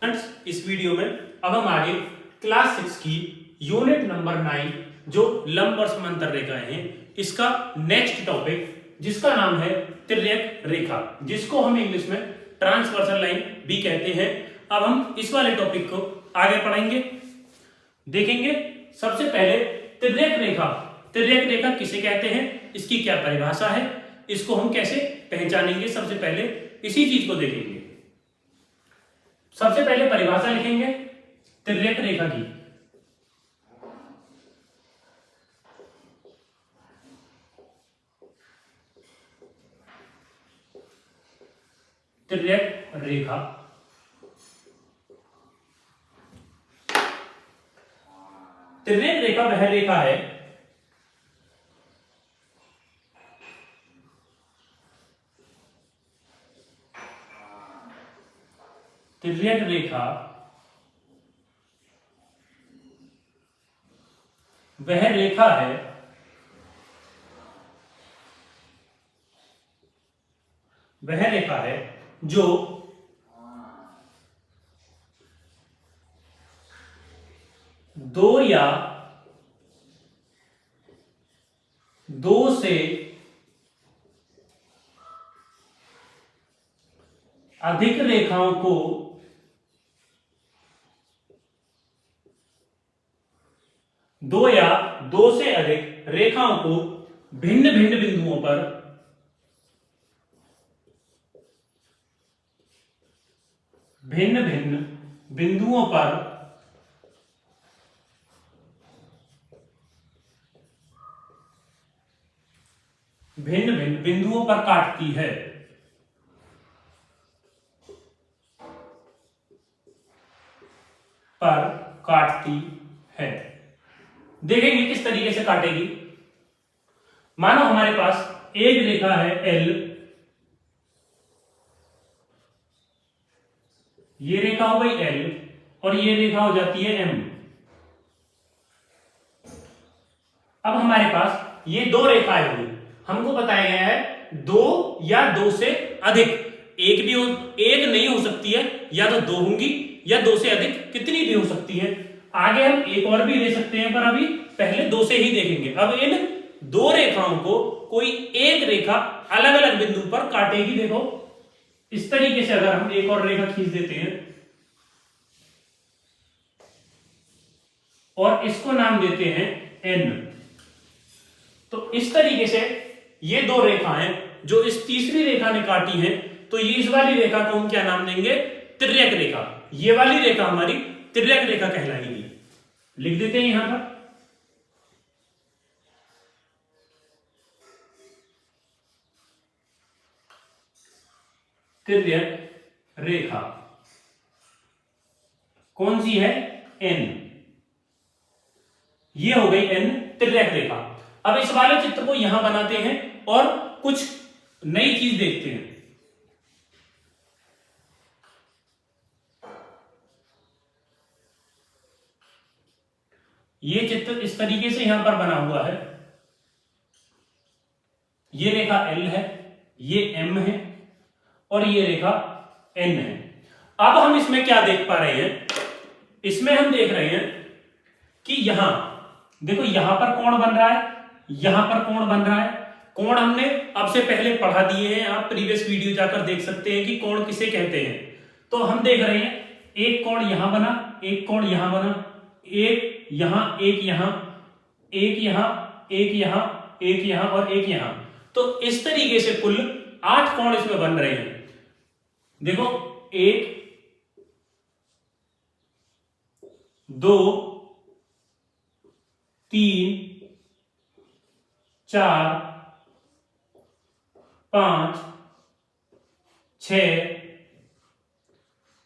Friends, इस video में अब हम आगे क्लास 6 की यूनिट नंबर 9 जो लंब और समांतर रेखाएं हैं इसका नेक्स्ट टॉपिक जिसका नाम है तिर्यक रेखा, जिसको हम इंग्लिश में ट्रांसवर्सल लाइन भी कहते हैं। अब हम इस वाले टॉपिक को आगे पढ़ेंगे, देखेंगे। सबसे पहले तिर्यक रेखा, तिर्यक रेखा किसे कहते हैं, इसकी क्या परिभाषा है, इसको हम कैसे पहचानेंगे, सबसे पहले इसी चीज को देखेंगे। सबसे पहले परिभाषा लिखेंगे तिर्यक रेखा की। तिर्यक रेखा तिर्यक रेखा वह रेखा है तिर्यक रेखा वह रेखा है जो दो या दो से अधिक रेखाओं को दो या दो से अधिक रेखाओं को भिन्न भिन्न बिंदुओं पर भिन्न भिन्न बिंदुओं पर भिन्न भिन्न बिंदुओं पर काटती है। देखेंगे किस तरीके से काटेगी। मानो हमारे पास एक रेखा है एल, ये रेखा हो गई एल और ये रेखा हो जाती है एम। अब हमारे पास ये दो रेखाएं होंगी, हमको बताया गया है दो या दो से अधिक, एक भी हो, एक नहीं हो सकती है, या तो दो होंगी या दो से अधिक कितनी भी हो सकती है। आगे हम एक और भी ले सकते हैं, पर अभी पहले दो से ही देखेंगे। अब इन दो रेखाओं को कोई एक रेखा अलग अलग बिंदु पर काटेगी। देखो इस तरीके से अगर हम एक और रेखा खींच देते हैं और इसको नाम देते हैं एन, तो इस तरीके से ये दो रेखाएं जो इस तीसरी रेखा ने काटी है, तो ये इस वाली रेखा को हम क्या नाम देंगे, तिर्यक रेखा। ये वाली रेखा हमारी तिर्यक रेखा कहलाएगी। लिख देते हैं यहां पर तिर्यक रेखा कौन सी है, एन। ये हो गई एन तिर्यक रेखा। अब इस वाले चित्र को यहां बनाते हैं और कुछ नई चीज देखते हैं। ये चित्र इस तरीके से यहां पर बना हुआ है, ये रेखा एल है, ये एम है और ये रेखा एन है। अब हम इसमें क्या देख पा रहे हैं, इसमें हम देख रहे हैं कि यहां देखो, यहां पर कोण बन रहा है, यहां पर कोण बन रहा है। कोण हमने अब से पहले पढ़ा दिए हैं, आप प्रीवियस वीडियो जाकर देख सकते हैं कि कोण किसे कहते हैं। तो हम देख रहे हैं एक कोण यहां बना, एक कोण यहां बना, एक यहां, एक यहां, एक यहां, एक यहां, एक यहां और एक यहां। तो इस तरीके से कुल 8 कोण इसमें बन रहे हैं। देखो 1 2 3 4 5 6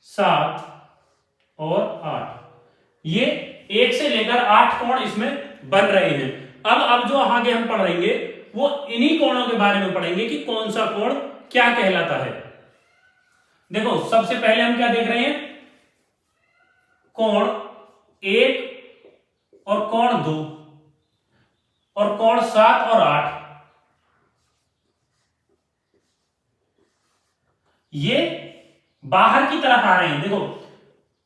7 और 8, ये 1 से लेकर 8 कोण इसमें बन रहे हैं। अब जो आगे हम पढ़ेंगे वो इन्हीं कोणों के बारे में पढ़ेंगे कि कौन सा कोण क्या कहलाता है। देखो सबसे पहले हम क्या देख रहे हैं, कोण 1 और कोण 2 और कोण 7 और 8, ये बाहर की तरफ आ रहे हैं। देखो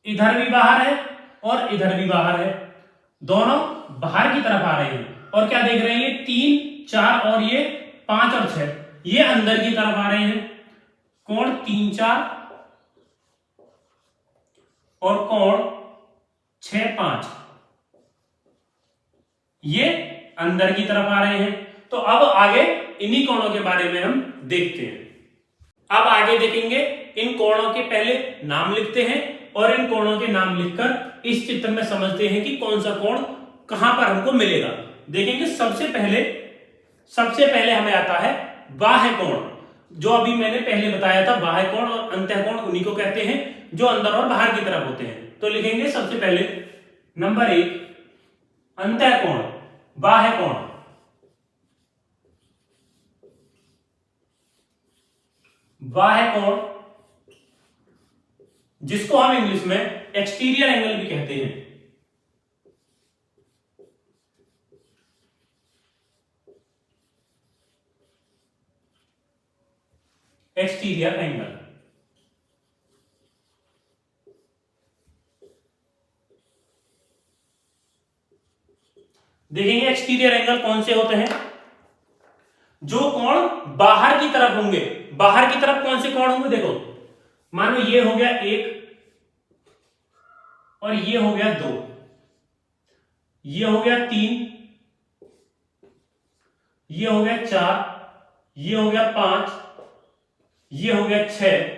इधर भी बाहर है और इधर भी बाहर है, दोनों बाहर की तरफ आ रहे हैं। और क्या देख रहे हैं, ये 3 4 और ये 5 और 6, ये अंदर की तरफ आ रहे हैं। कोण 3 4 और कोण 6 5, ये अंदर की तरफ आ रहे हैं। तो अब आगे इन्हीं कोणों के बारे में हम देखते हैं। अब आगे देखेंगे, इन कोणों के पहले नाम लिखते हैं और इन कोणों के नाम लिखकर इस चित्र में समझते हैं कि कौन सा कोण कहां पर हमको मिलेगा। देखेंगे सबसे पहले हमें आता है बाह्य कोण, जो अभी मैंने पहले बताया था। बाह्य कोण और अंतः कोण उन्हीं को कहते हैं जो अंदर और बाहर की तरफ होते हैं। तो लिखेंगे सबसे पहले नंबर 1 अंतः कोण, बाह्य कोण। बाह्य कोण जिसको हम इंग्लिश में एक्सटीरियर एंगल भी कहते हैं। Exterior angle. देखेंगे एक्सटीरियर एंगल कौन से होते हैं, जो कोण बाहर की तरफ होंगे। बाहर की तरफ कौन से कोण होंगे, देखो मानो ये हो गया 1 और ये हो गया 2, ये हो गया 3, ये हो गया 4, ये हो गया 5, ये हो गया 6,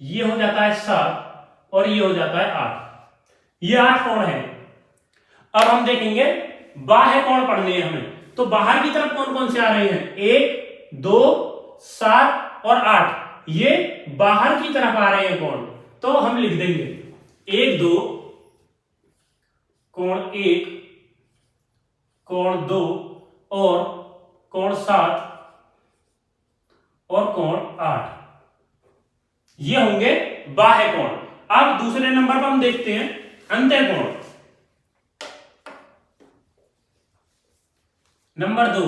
ये हो जाता है 7 और ये हो जाता है 8। ये 8 कोण है। अब हम देखेंगे बाह्य कोण पढ़ने हैं हमें, तो बाहर की तरफ कौन कौन से आ रहे हैं, 1 2 7 और 8, ये बाहर की तरफ आ रहे हैं कोण। तो हम लिख देंगे 1 2 कोण 1, कोण 2 और कोण 7 और कोण 8, ये होंगे बाह्य कोण। अब दूसरे नंबर पर हम देखते हैं अंतः कोण। नंबर 2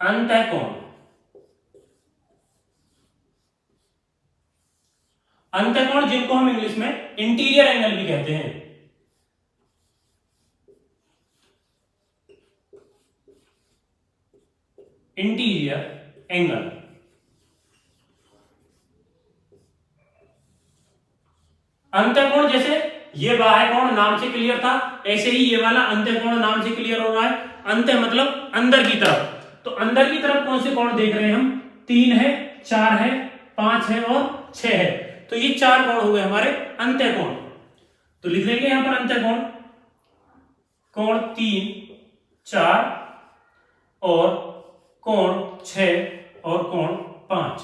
अंतः कोण। अंतः कोण जिनको हम इंग्लिश में इंटीरियर एंगल भी कहते हैं। Interior angle. अंतःकोण जैसे ये बाह्य कोण नाम से क्लियर था, ऐसे ही ये वाला अंतःकोण नाम से क्लियर हो रहा है। अंतः मतलब अंदर की तरफ। तो अंदर की तरफ कौन से कोण देख रहे हैं हम, 3 है, 4 है, 5 है और 6 है। तो ये 4 कोण हो गए हमारे अंतःकोण। तो लिख लेंगे यहां पर अंतःकोण, कोण 3 4 और कोण 6 और कोण 5,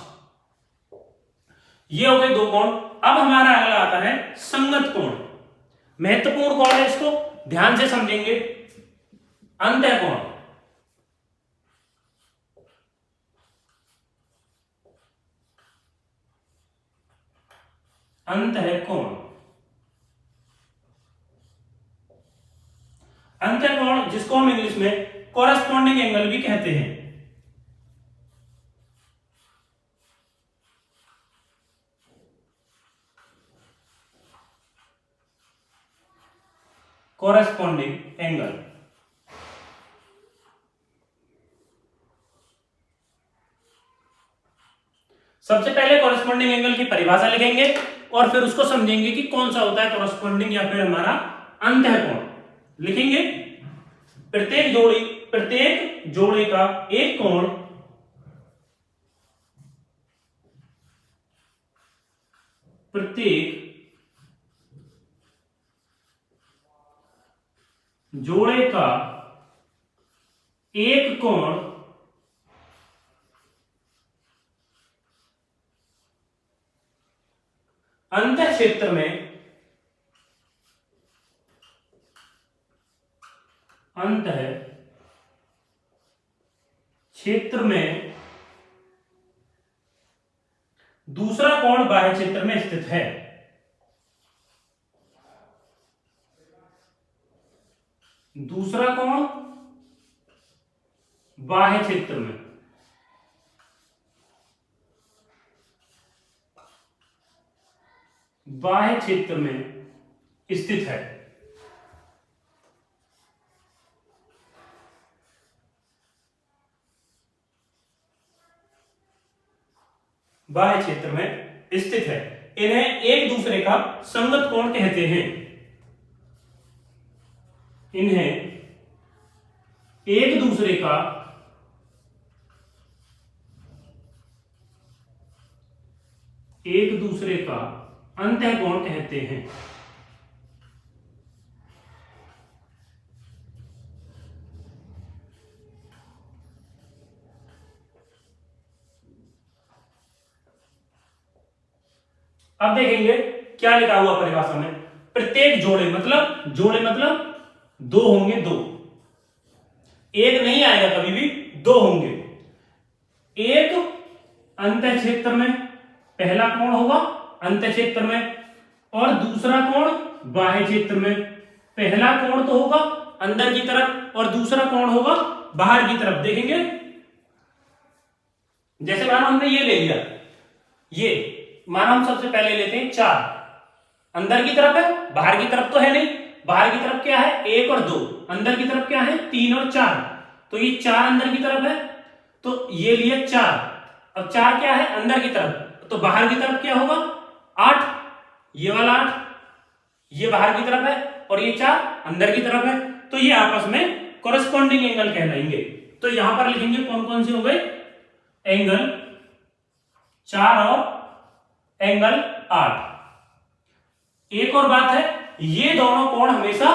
ये हो गए 2 कोण। अब हमारा अगला आता है संगत कोण। महत्वपूर्ण कोण है, इसको ध्यान से समझेंगे। अंतःकोण, अंतःकोण। अंतःकोण जिसको हम इंग्लिश में कॉरेस्पॉन्डिंग एंगल भी कहते हैं। Corresponding angle. सबसे पहले कॉरेस्पॉन्डिंग एंगल की परिभाषा लिखेंगे और फिर उसको समझेंगे कि कौन सा होता है कॉरेस्पॉन्डिंग या फिर हमारा अंतःकोण। लिखेंगे प्रत्येक जोड़े का एक कोण प्रत्येक जोड़े का एक कोण अंतः क्षेत्र में दूसरा कोण बाह्य क्षेत्र में स्थित है। दूसरा कोण बाह्य क्षेत्र में। बाह्य क्षेत्र में स्थित है। बाह्य क्षेत्र में स्थित है। इन्हें एक दूसरे का संगत कोण कहते हैं। इन्हें एक दूसरे का अंतःकोण कहते हैं। अब देखेंगे क्या लिखा हुआ परिभाषा में। प्रत्येक जोड़े मतलब दो होंगे, दो, एक नहीं आएगा कभी भी, दो होंगे। एक अंतः क्षेत्र में पहला कोण होगा अंतः क्षेत्र में, और दूसरा कोण बाह्य क्षेत्र में। पहला कोण तो होगा अंदर की तरफ और दूसरा कोण होगा बाहर की तरफ। देखेंगे जैसे मानो हमने ये ले लिया, ये मानो हम सबसे पहले लेते हैं 4, अंदर की तरफ है, बाहर की तरफ तो है नहीं। बाहर की तरफ क्या है 1 और 2, अंदर की तरफ क्या है 3 और 4। तो ये 4 अंदर की तरफ है, तो ये लिए 4। अब 4 क्या है अंदर की तरफ, तो बाहर की तरफ क्या होगा 8, ये वाला 8, ये बाहर की तरफ है और ये 4 अंदर की तरफ है। तो ये आपस में कोरेस्पॉन्डिंग एंगल कहलाएंगे। तो यहां पर लिखेंगे कौन कौन से हो गए, एंगल 4 और एंगल 8। एक और बात है, ये दोनों कोण हमेशा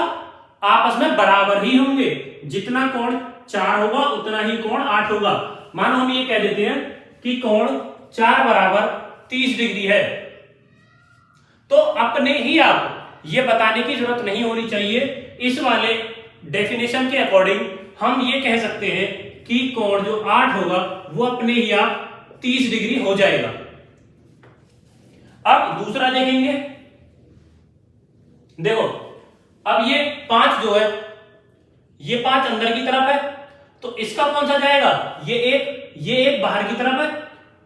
आपस में बराबर ही होंगे। जितना कोण 4 होगा उतना ही कोण 8 होगा। मानो हम ये कह देते हैं कि कोण 4 बराबर 30 डिग्री है, तो अपने ही आप ये बताने की जरूरत नहीं होनी चाहिए। इस वाले डेफिनेशन के अकॉर्डिंग हम ये कह सकते हैं कि कोण जो 8 होगा वो अपने ही आप 30 डिग्री हो जाएगा। अब दूसरा देखेंगे, देखो अब ये 5 जो है, ये 5 अंदर की तरफ है, तो इसका कौन सा जाएगा, ये एक बाहर की तरफ है,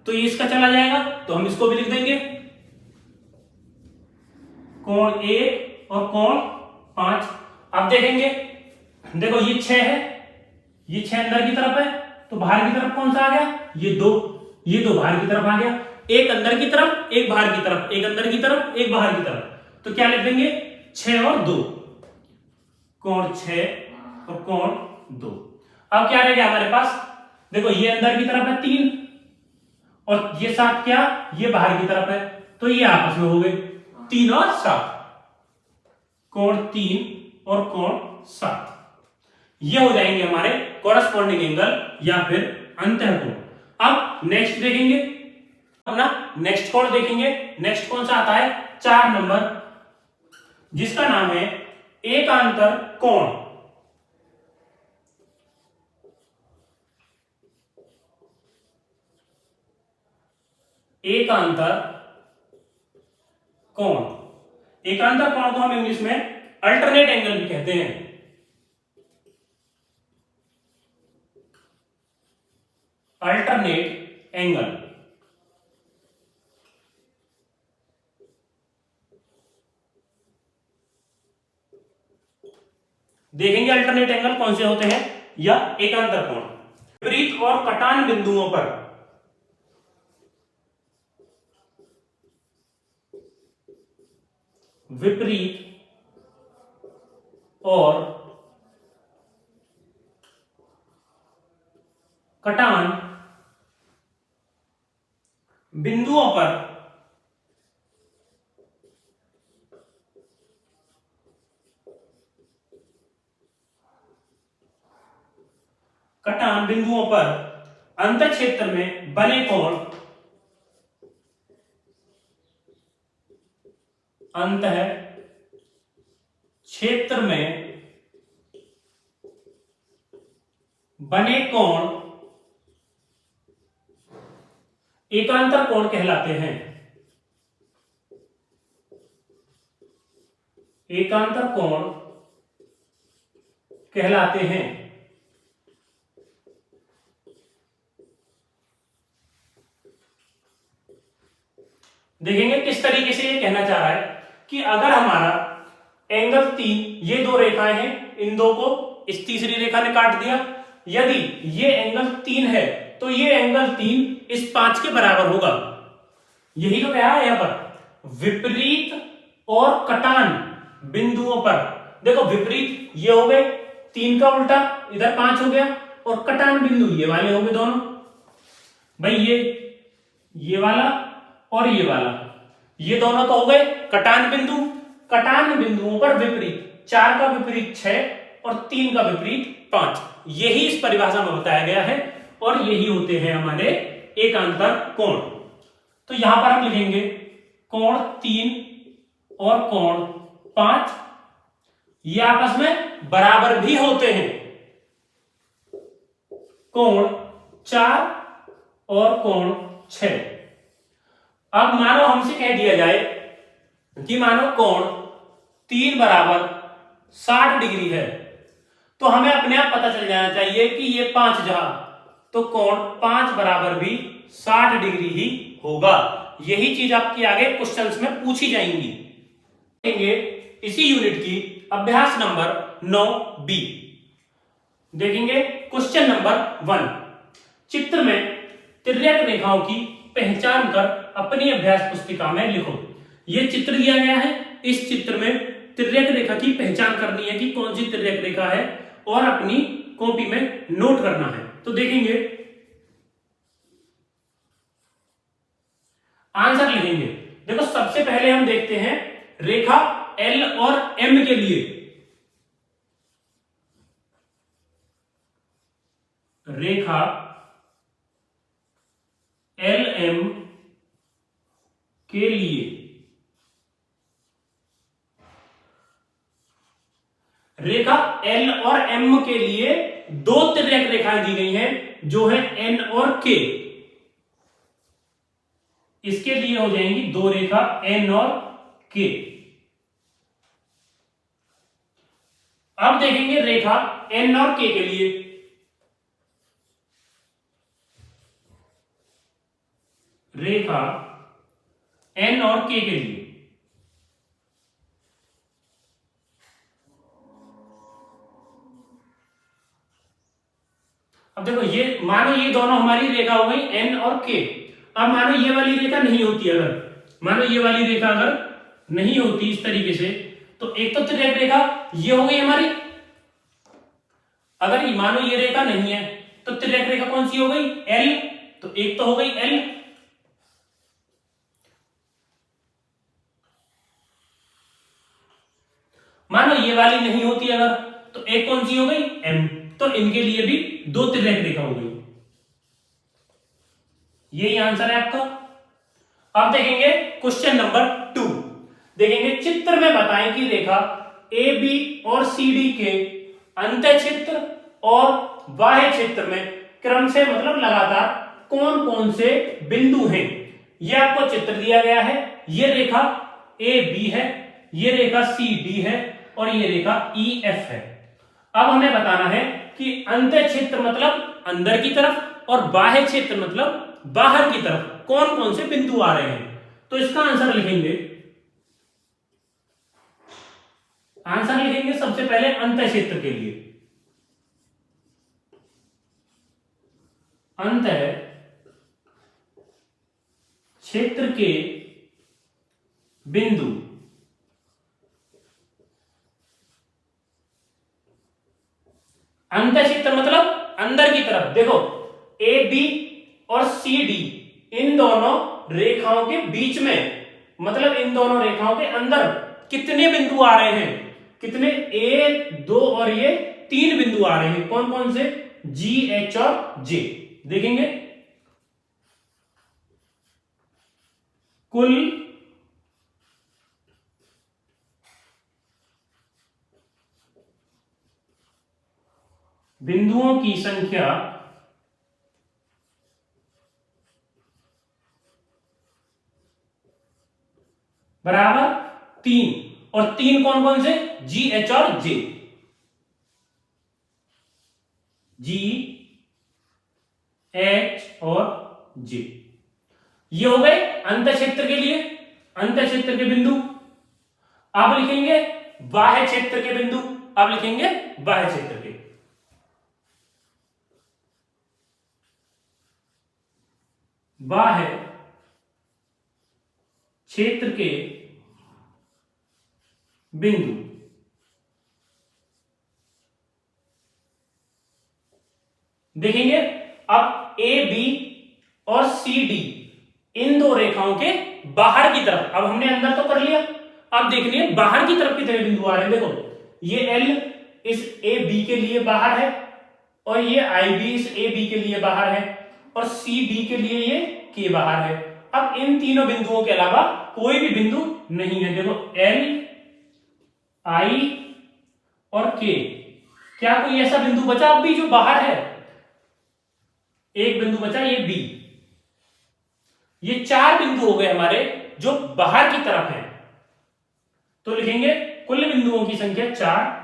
तो ये इसका चला जाएगा, तो हम इसको भी लिख देंगे कोण 1 और कोण 5। अब देखेंगे, देखो ये 6 है, ये 6 अंदर की तरफ है, तो बाहर की तरफ कौन सा आ गया, ये 2 बाहर की तरफ आ गया। एक अंदर की तरफ एक बाहर की तरफ, एक अंदर की तरफ एक बाहर की तरफ, तो क्या लिख देंगे 6 और 2, कोण 6 और कोण 2। अब क्या रह गया हमारे पास, देखो ये अंदर की तरफ है 3 और ये 7 क्या, ये बाहर की तरफ है, तो ये आपस में हो गए 3 और 7, कोण 3 और कोण 7। ये हो जाएंगे हमारे कोरेस्पॉन्डिंग एंगल या फिर अंतःकोण। अब नेक्स्ट देखेंगे, अपना नेक्स्ट कोण देखेंगे। नेक्स्ट कौन सा आता है 4 नंबर, जिसका नाम है एकांतर कोण। एकांतर कोण, एकांतर कोण को हम इंग्लिश में अल्टरनेट एंगल भी कहते हैं। अल्टरनेट एंगल, देखेंगे अल्टरनेट एंगल कौन से होते हैं या एकांतर कोण। विपरीत और कटान बिंदुओं पर विपरीत और कटान बिंदुओं पर अंतः क्षेत्र में बने कोण अंतः क्षेत्र में बने कोण एकांतर कोण कहलाते हैं। एकांतर कोण कहलाते हैं। देखेंगे किस तरीके से ये कहना चाह रहा है कि अगर हमारा एंगल 3, ये दो रेखाएं हैं, इन दो को इस तीसरी रेखा ने काट दिया, यदि ये एंगल 3 है तो ये एंगल 3 इस 5 के बराबर होगा। यही तो कहा है यहां पर, विपरीत और कटान बिंदुओं पर। देखो विपरीत ये हो गए 3 का उल्टा, इधर 5 हो गया, और कटान बिंदु ये वाले हो गए दोनों। भाई ये वाला और ये वाला, ये दोनों तो हो गए कटान बिंदु। कटान बिंदुओं पर विपरीत, 4 का विपरीत 6 और 3 का विपरीत 5, यही इस परिभाषा में बताया गया है, और यही होते हैं हमारे एकांतर कोण। तो यहां पर हम लिखेंगे कोण 3 और कोण 5, ये आपस में बराबर भी होते हैं। कोण 4 और कोण 6। अब मानो हमसे कह दिया जाए कि मानो कोण 3 बराबर 60 डिग्री है, तो हमें अपने आप पता चल जाना चाहिए कि ये 5 जहां, तो कोण 5 बराबर भी 60 डिग्री ही होगा। यही चीज आपकी आगे क्वेश्चंस में पूछी जाएंगी। देखेंगे इसी यूनिट की अभ्यास नंबर 9B। देखेंगे क्वेश्चन नंबर 1, चित्र में तिर्यक रेखाओं की पहचान कर अपनी अभ्यास पुस्तिका में लिखो। यह चित्र दिया गया है, इस चित्र में तिर्यक रेखा की पहचान करनी है कि कौन सी तिर्यक रेखा है, और अपनी कॉपी में नोट करना है। तो देखेंगे आंसर लिखेंगे। देखो सबसे पहले हम देखते हैं रेखा L और M के लिए। रेखा L M के लिए रेखा L और M के लिए दो तिर्यक रेखाएं दी गई हैं, जो है N और K। इसके लिए हो जाएंगी दो रेखा N और K। अब देखेंगे रेखा N और K के लिए। रेखा N और K के लिए अब देखो, ये मानो ये दोनों हमारी रेखा हो गई N और K। अब मानो ये वाली रेखा नहीं होती, अगर मानो ये वाली रेखा अगर नहीं होती इस तरीके से, तो एक तो तिर्यक रेखा ये हो गई हमारी। अगर मानो ये रेखा नहीं है तो तिर्यक रेखा कौन सी हो गई, L, तो एक तो हो गई L। मानो ये वाली नहीं होती अगर, तो एक कौन सी हो गई, M, तो इनके लिए भी दो तिर्यक रेखा हो गई। यही आंसर है आपका। अब देखेंगे क्वेश्चन नंबर 2। देखेंगे चित्र में बताएं कि रेखा AB और CD के अंतः क्षेत्र और बाह्य क्षेत्र में क्रम से मतलब लगातार कौन कौन से बिंदु हैं। यह आपको चित्र दिया गया है। यह रेखा AB है, यह रेखा CD है, और यह रेखा EF है। अब हमें बताना है कि अंतः क्षेत्र मतलब अंदर की तरफ, और बाह्य क्षेत्र मतलब बाहर की तरफ कौन कौन से बिंदु आ रहे हैं। तो इसका आंसर लिखेंगे। आंसर लिखेंगे सबसे पहले अंतः क्षेत्र के लिए। अंतः क्षेत्र के बिंदु अंतः क्षेत्र मतलब अंदर की तरफ। देखो AB और CD इन दोनों रेखाओं के बीच में, मतलब इन दोनों रेखाओं के अंदर कितने बिंदु आ रहे हैं, कितने, 1 2 और ये 3 बिंदु आ रहे हैं। कौन कौन से, G H और J। देखेंगे कुल बिंदुओं की संख्या बराबर 3, और 3 कौन कौन से, G H और J। G H और J, ये हो गए अंतः क्षेत्र के लिए। अंत क्षेत्र के बिंदु। अब लिखेंगे बाह्य क्षेत्र के बिंदु। अब लिखेंगे बाह्य क्षेत्र के। बाह्य क्षेत्र के बिंदु। देखेंगे अब ए बी और सी डी इन दो रेखाओं के बाहर की तरफ, अब हमने अंदर तो कर लिया, अब देखिए बाहर की तरफ कितने बिंदु आ रहे हैं। देखो ये एल इस ए बी के लिए बाहर है, और ये आई बी इस ए बी के लिए बाहर है, और सी डी के लिए ये के बाहर है। अब इन तीनों बिंदुओं के अलावा कोई भी बिंदु नहीं है। देखो एल, आई और के, क्या कोई ऐसा बिंदु बचा अब भी जो बाहर है? एक बिंदु बचा, ये बी। ये 4 बिंदु हो गए हमारे जो बाहर की तरफ है। तो लिखेंगे कुल बिंदुओं की संख्या 4।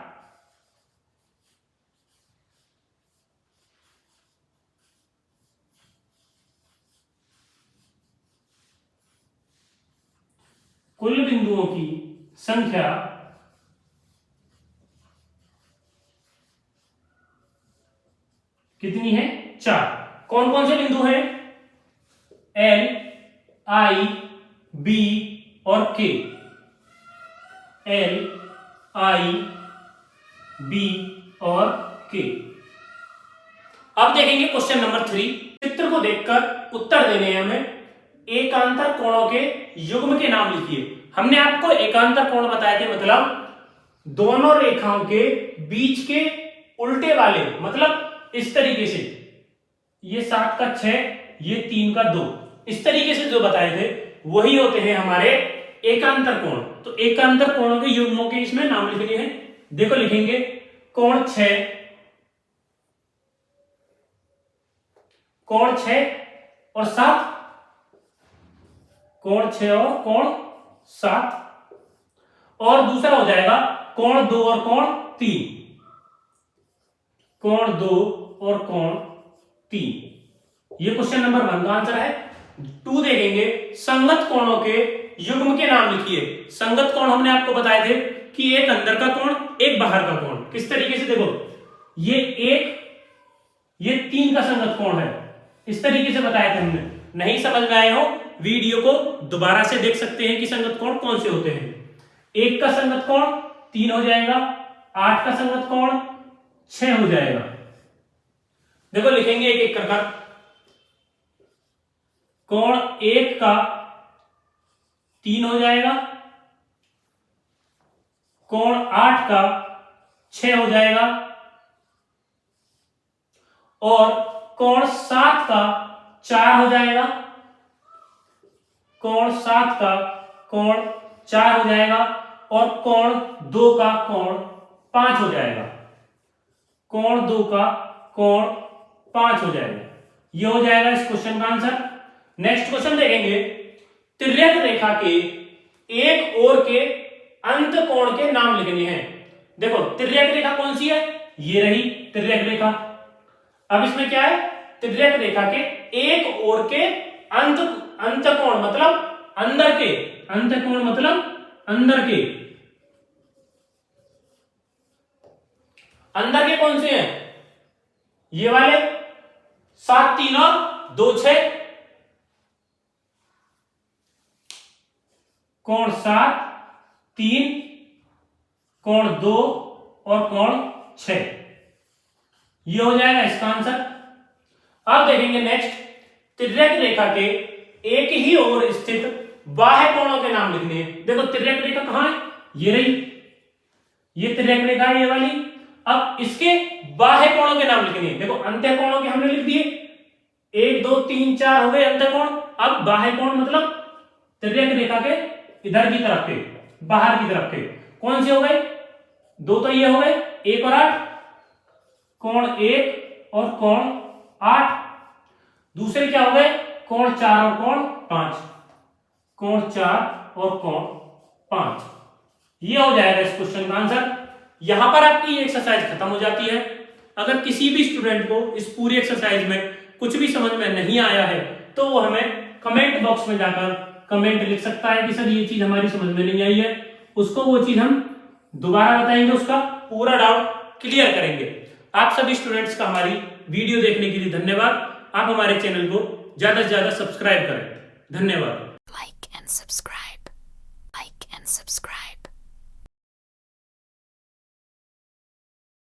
कुल बिंदुओं की संख्या कितनी है? 4। कौन कौन से बिंदु हैं? एल, आई, बी और के। एल, आई, बी और के। अब देखेंगे क्वेश्चन नंबर 3। चित्र को देखकर उत्तर देने हैं हमें। एकांतर कोणों के युग्म के नाम लिखिए। हमने आपको एकांतर कोण बताए थे, मतलब दोनों रेखाओं के बीच के उल्टे वाले, मतलब इस तरीके से, ये 7 का 6, ये 3 का 2, इस तरीके से जो बताए थे वही होते हैं हमारे एकांतर कोण। तो एकांतर कोणों के युग्मों के इसमें नाम लिखने हैं। देखो लिखेंगे कोण 6, कोण 6 और 7, कोण 6 और कोण 7, और दूसरा हो जाएगा कोण 2 और कोण 3, कोण 2 और कोण 3। ये क्वेश्चन नंबर 1 का आंसर है। 2 देखेंगे संगत कोणों के युग्म के नाम लिखिए। संगत कोण हमने आपको बताए थे कि एक अंदर का कोण, एक बाहर का कोण। किस तरीके से? देखो ये 1, ये 3 का संगत कोण है, इस तरीके से बताए थे हमने। नहीं समझ में आए हो, वीडियो को दोबारा से देख सकते हैं कि संगत कोण कौन से होते हैं। 1 का संगत कोण 3 हो जाएगा, 8 का संगत कोण 6 हो जाएगा। देखो लिखेंगे एक एक कर। कोण 1 का 3 हो जाएगा, कोण 8 का 6 हो जाएगा, और कोण 7 का 4 हो जाएगा, कोण 7 का कोण 4 हो जाएगा, और कोण 2 का कोण 5 हो जाएगा। कोण 2 का कोण 5 हो जाएगा। ये हो जाएगा इस क्वेश्चन का आंसर। नेक्स्ट क्वेश्चन देखेंगे। तिर्यक रेखा के एक ओर के अंत कोण के नाम लिखने हैं। देखो तिर्यक रेखा कौन सी है? ये रही तिर्यक रेखा। अब इसमें क्या है? तिर्यक रेखा के एक ओर के अंत कोण, मतलब अंदर के, अंत कोण मतलब अंदर के। अंदर के कौन से हैं? ये वाले 7, 3 और 2, 6। कोण 7, 3, कोण 2 और कोण 6। ये हो जाएगा इसका आंसर। अब देखेंगे नेक्स्ट। तिर्यक रेखा के एक ही ओर स्थित बाह्य कोणों के नाम लिखने हैं। देखो तिर्यक रेखा कहां है? ये रही, ये तिर्यक रेखा है, ये वाली। अब इसके बाह्य कोणों के नाम लिखने हैं। देखो अंत्य कोणों के हमने लिख दिए, 1, 2, 3, 4 हो गए अंत्य कोण। अब बाह्य कोण मतलब तिर्यक रेखा के इधर की तरफ के, बाहर की तरफ के कौन से हो गए? 2 तो ये हो गए, 1 और 8, कोण 1 और कोण 8। दूसरे क्या हो गए? कोण 4 और कोण 5, कोण 4 और कोण 5। ये हो जाएगा इस क्वेश्चन का आंसर। यहां पर आपकी ये एक्सरसाइज खत्म हो जाती है। अगर किसी भी स्टूडेंट को इस पूरी एक्सरसाइज में कुछ भी समझ में नहीं आया है तो वो हमें कमेंट बॉक्स में जाकर कमेंट लिख सकता है कि सर ये चीज हमारी समझ में नहीं आई है, उसको वो चीज हम दोबारा बताएंगे, उसका पूरा डाउट क्लियर करेंगे। आप सभी स्टूडेंट्स का हमारी वीडियो देखने के लिए धन्यवाद। आप हमारे चैनल को ज्यादा से ज्यादा सब्सक्राइब करें। धन्यवाद। Like and subscribe.